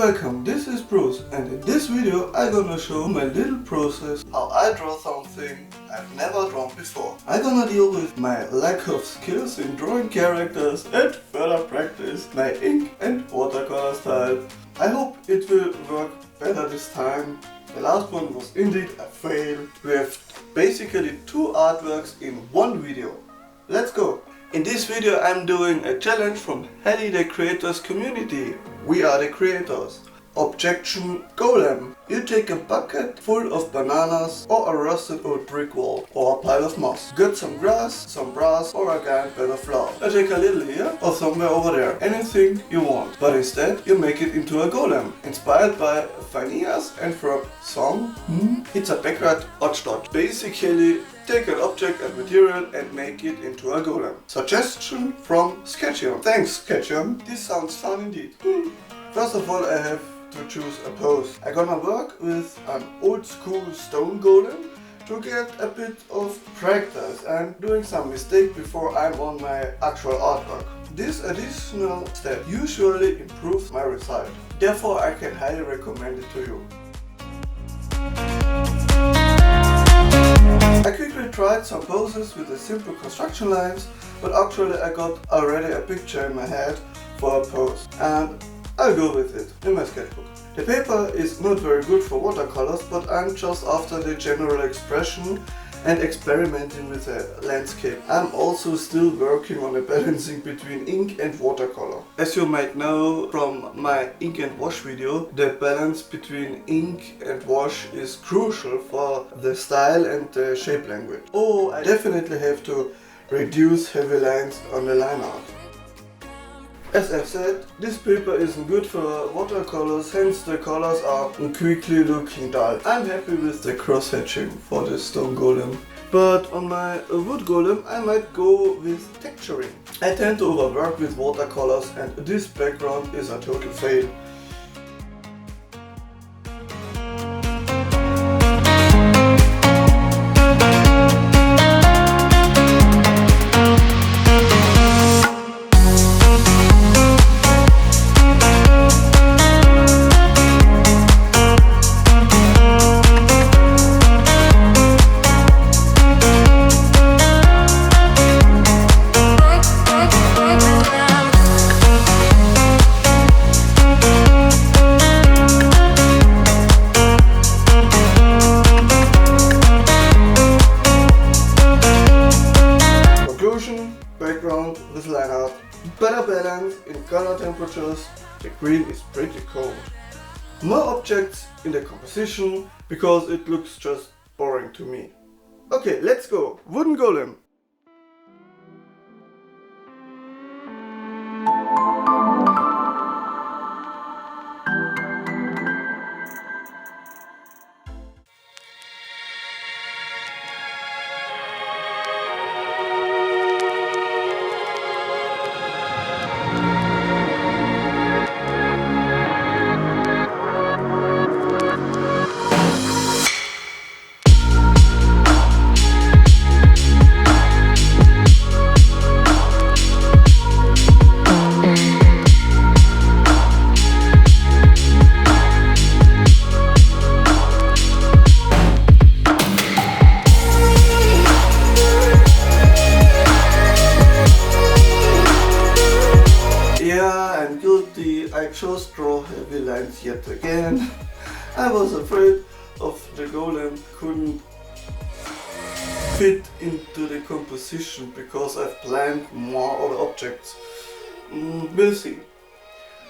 welcome, this is Bruce, and in this video I'm gonna show my little process how I draw something I've never drawn before. I'm gonna deal with my lack of skills in drawing characters and further practice my ink and watercolor style. I hope it will work better this time. The last one was indeed a fail. We have basically two artworks in one video. Let's go! In this video I'm doing a challenge from Haddy the creators community. We are the creators. Objection: golem. You take a bucket full of bananas or a rusted old brick wall or a pile of moss. Get some grass, some brass or a giant bed of flour. I take a little here or somewhere over there. Anything you want. But instead you make it into a golem. Inspired by Phineas and Ferb song. It's a backward hodgepodge. Basically take an object and material and make it into a golem. Suggestion from Sketchium. Thanks Sketchium. This sounds fun indeed. First of all I have to choose a pose. I'm gonna work with an old school stone golem to get a bit of practice and doing some mistake before I'm on my actual artwork. This additional step usually improves my result. Therefore I can highly recommend it to you. I quickly tried some poses with the simple construction lines, but actually I got already a picture in my head for a pose and I'll go with it in my sketchbook. The paper is not very good for watercolors, but I'm just after the general expression and experimenting with the landscape. I'm also still working on the balancing between ink and watercolor. As you might know from my ink and wash video, the balance between ink and wash is crucial for the style and the shape language. Oh, I definitely have to reduce heavy lines on the line art. As I've said, this paper isn't good for watercolors, hence the colors are quickly looking dull. I'm happy with the cross-hatching for this stone golem. But on my wood golem I might go with texturing. I tend to overwork with watercolors and this background is a total fail. Background with line art, better balance in color temperatures, the green is pretty cold. More objects in the composition because it looks just boring to me. Okay, let's go! Wooden golem. Yeah, I'm guilty. I just draw heavy lines yet again. I was afraid of the golem couldn't fit into the composition because I've planned more other objects. We'll see.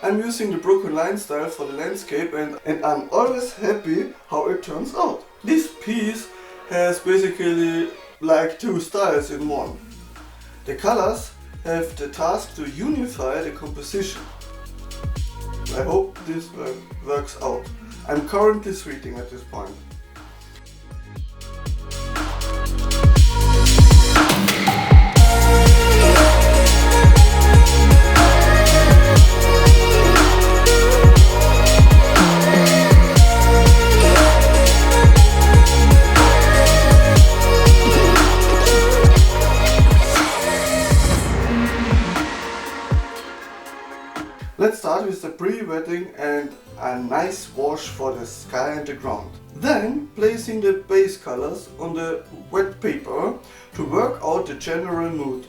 I'm using the broken line style for the landscape and I'm always happy how it turns out. This piece has basically like two styles in one. The colors have the task to unify the composition. I hope this works out. I'm currently sweating at this point. Let's start with the pre-wetting and a nice wash for the sky and the ground. Then placing the base colors on the wet paper to work out the general mood.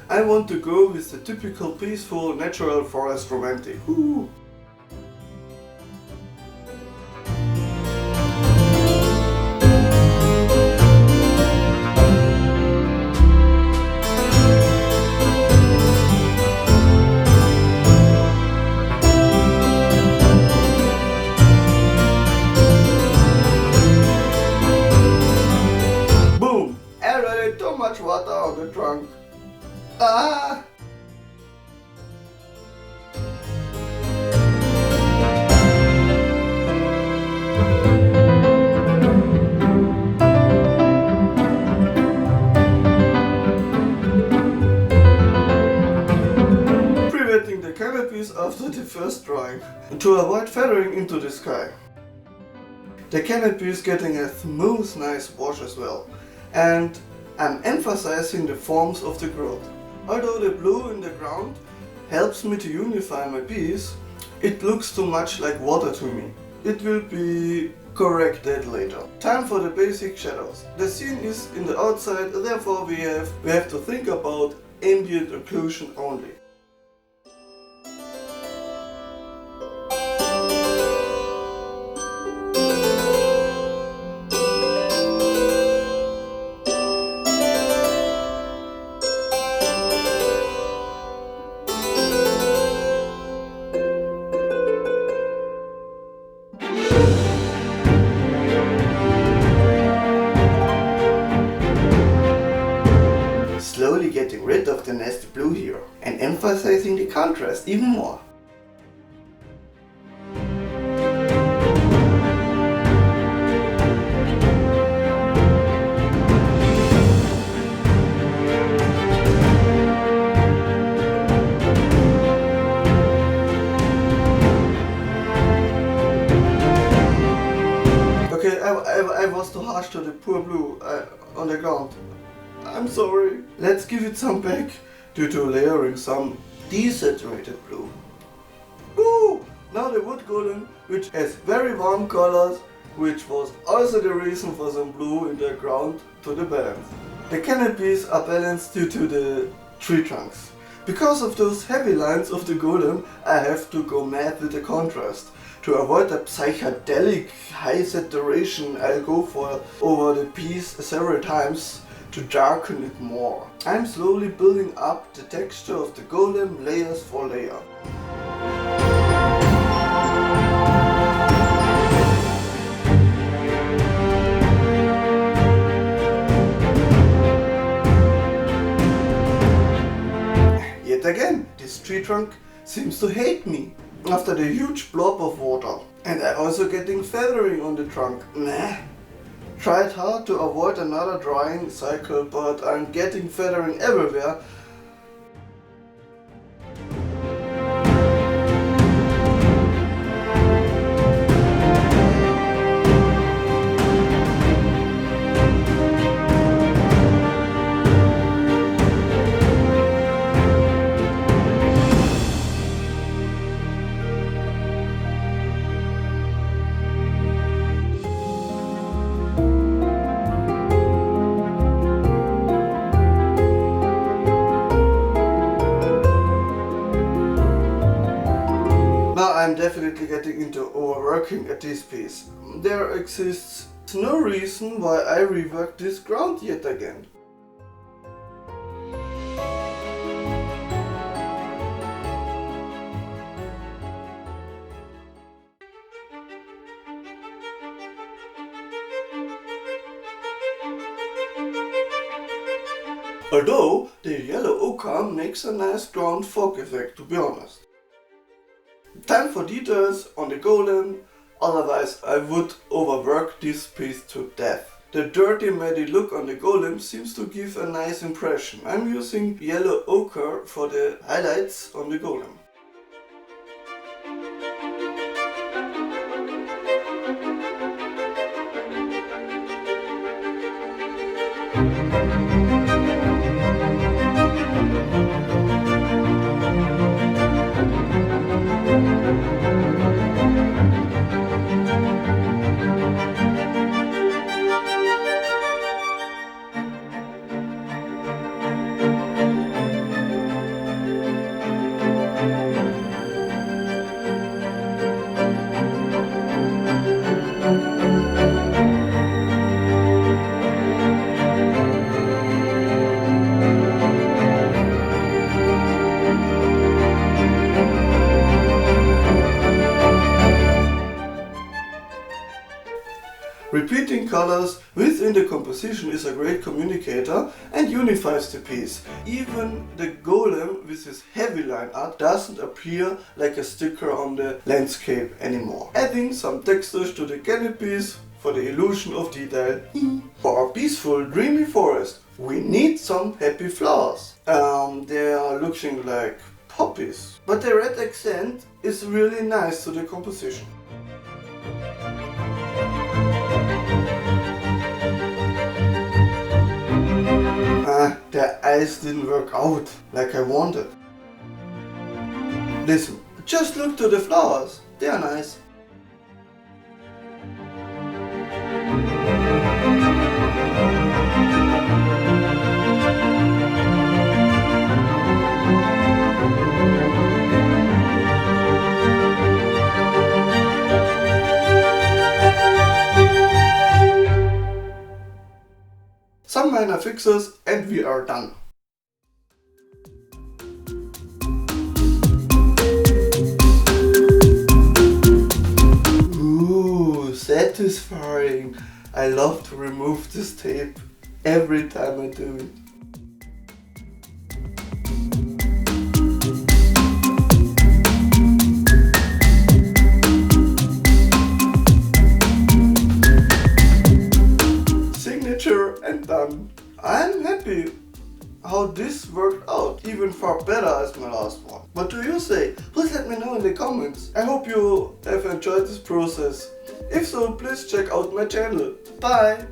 I want to go with the typical peaceful natural forest romantic. Ooh. Boom! Already too much water on the trunk. Ah! Pre-wetting the canopies after the first drying to avoid feathering into the sky. The canopy is getting a smooth, nice wash as well, and I'm emphasizing the forms of the growth. Although the blue in the ground helps me to unify my piece, it looks too much like water to me. It will be corrected later. Time for the basic shadows. The scene is in the outside, therefore we have to think about ambient occlusion only. Slowly getting rid of the nasty blue here and emphasizing the contrast even more. Okay, I was too harsh to the poor blue on the ground. I'm sorry. Let's give it some back due to layering some desaturated blue. Woo! Now the wood golem, which has very warm colors, which was also the reason for some blue in the ground to the balance. The canopies are balanced due to the tree trunks. Because of those heavy lines of the golem, I have to go mad with the contrast. To avoid the psychedelic high saturation, I'll go for over the piece several times to darken it more. I'm slowly building up the texture of the golem layers for layer. Yet again, this tree trunk seems to hate me after the huge blob of water. And I'm also getting feathering on the trunk. Nah. Tried hard to avoid another drying cycle, but I'm getting feathering everywhere. Now I'm definitely getting into overworking at this piece. There exists no reason why I rework this ground yet again. Although the yellow ochre makes a nice ground fog effect, to be honest. Time for details on the golem, otherwise I would overwork this piece to death. The dirty muddy look on the golem seems to give a nice impression. I'm using yellow ochre for the highlights on the golem. Repeating colors within the composition is a great communicator and unifies the piece. Even the golem with his heavy line art doesn't appear like a sticker on the landscape anymore. Adding some textures to the canopies for the illusion of detail. For a peaceful, dreamy forest, we need some happy flowers. They are looking like poppies, but the red accent is really nice to the composition. The eyes didn't work out like I wanted. Listen, just look to the flowers, they are nice. Some minor fixes and we are done. Ooh, satisfying. I love to remove this tape every time I do it. And done. I'm happy how this worked out, even far better as my last one. What do you say? Please let me know in the comments. I hope you have enjoyed this process. If so, please check out my channel. Bye!